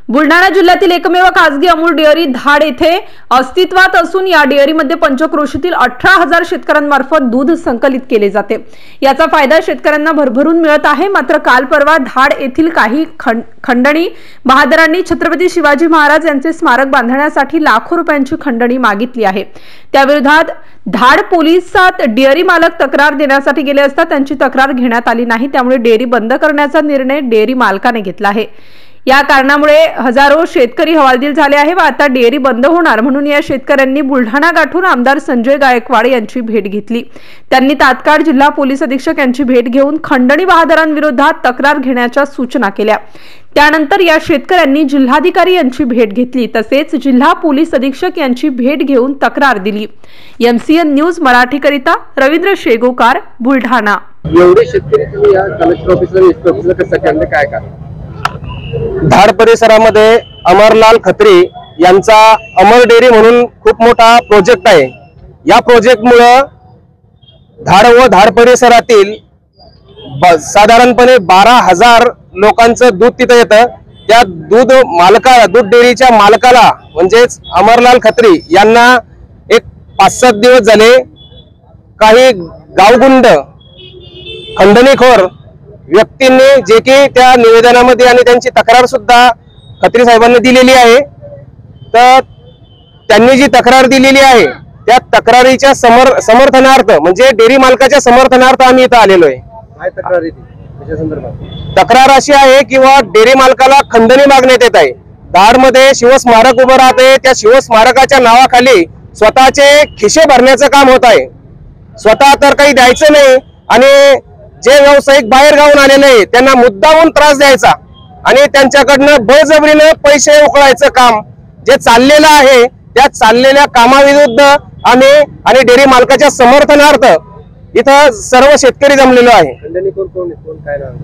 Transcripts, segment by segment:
बुलढाणा जिल्ह्यातील एकमेव खासगी अमूल डेअरी धाड येथे अस्तित्वात असून या डेअरीमध्ये पंचक्रोशीतील 18,000 शेतकऱ्यांमार्फत दूध संकलित केले जाते। याचा फायदा शेतकऱ्यांना भरभरून मिळत आहे। मात्र काल परवा धाड येथील काही खंडणी बहादरांनी छत्रपती शिवाजी महाराज यांचे स्मारक बांधण्यासाठी लाखो रुपयांची खंडणी मागितली आहे। त्याविरोधात धाड पोलिसात डेअरी मालक तक्रार देण्यासाठी गेले असता त्यांची तक्रार घेण्यात आली नाही। त्यामुळे डेअरी बंद करण्याचा निर्णय डेअरी मालकाने घेतला आहे। या कारणामुळे हजारो शेतकरी हवालदिल झाले आहे व आता डेअरी बंद होणार म्हणून या शेतकऱ्यांनी बुलढाणा गाठून आमदार संजय गायकवाड यांची भेट घेतली। त्यांनी तात्काळ जिल्हा पोलीस अधीक्षक यांची भेट घेऊन खंडणी बहादरांविरोधात तक्रार घेण्याच्या सूचना केल्या। त्यानंतर या शेतकऱ्यांनी जिल्हाधिकारी यांची भेट घेतली तसेच जिल्हा पोलीस अधीक्षक यांची भेट घेऊन तक्रार दिली। एमसीएन न्यूज मराठीकरिता रवींद्र शेगोकार, बुलढाणा। एवढे शेतकरी तुम्ही या कलेक्टर ऑफिसला एसपी ऑफिसला कसं केलं, काय का? धाड परिसरामध्ये अमरलाल खत्री यांचा अमर डेअरी म्हणून खूप मोठा प्रोजेक्ट आहे। या प्रोजेक्टमुळे धाड व धाड परिसरातील साधारणपणे 12,000 लोकांचं दूध तिथे येतं। त्या दूध डेअरीच्या मालकाला म्हणजेच अमरलाल खत्री यांना एक 5-7 दिवस झाले काही गावगुंड खंडणीखोर व्यक्तींनी जे की त्या निवेदनामध्ये आणि त्यांची तक्रार सुद्धा खत्री साहेबांनी दिलेली आहे, तर त्यांनी जी तक्रार दिलेली आहे त्या तक्रारीच्या समर्थनार्थ म्हणजे डेअरी मालकाच्या समर्थनार्थ आम्ही इथं आलेलो आहे। काय तक्रार आहे त्याच्या संदर्भात? तक्रार अशी आहे की डेअरी मालकाला खंडणी मागण्यात येत आहे। धाडमध्ये शिवस्मारक उभं राहते, त्या शिवस्मारकाच्या नावाखाली स्वतःचे खिशे भरण्याचं काम होत आहे। स्वतः तर काही द्यायचं नाही आणि जे व्यावसायिक बाहेर गावून आलेले आहे त्यांना मुद्दामून त्रास द्यायचा आणि त्यांच्याकडनं बळजबरीने पैसे उकळायचं काम जे चाललेलं आहे, त्या चाललेल्या कामाविरुद्ध आम्ही आणि डेअरी मालकाच्या समर्थनार्थ इथं सर्व शेतकरी जमलेलो आहे।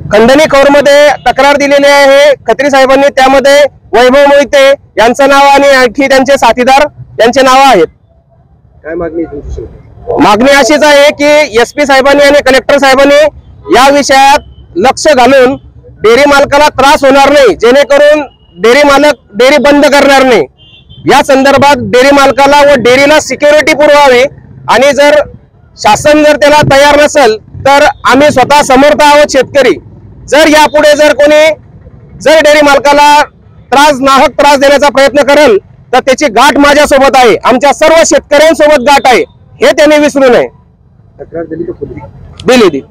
खंडणीखोर मध्ये तक्रार दिलेली आहे खत्री साहेबांनी, त्यामध्ये वैभव मोहिते यांचं नाव आणि आणखी त्यांचे साथीदार यांचे नाव आहेत। काय मागणी तुमची? मागणी अशीच आहे की एसपी साहेबांनी आणि कलेक्टर साहेबांनी या विषयात लक्ष घालून डेअरी मालकाला त्रास होणार नाही, जेणेकरून डेअरी मालक डेअरी बंद करणार नाही। या संदर्भात डेअरी मालकाला व डेअरीला सिक्युरिटी पुरवावी आणि जर शासन जर त्याला तयार नसेल तर आम्ही स्वतः समर्थ आहोत शेतकरी। जर यापुढे जर कोणी डेअरी मालकाला नाहक त्रास देण्याचा प्रयत्न करेल तर त्याची गाठ माझ्यासोबत आहे, आमच्या सर्व शेतकऱ्यांसोबत गाठ आहे, हे त्यांनी विसरू नये। तक्रार दिली दिली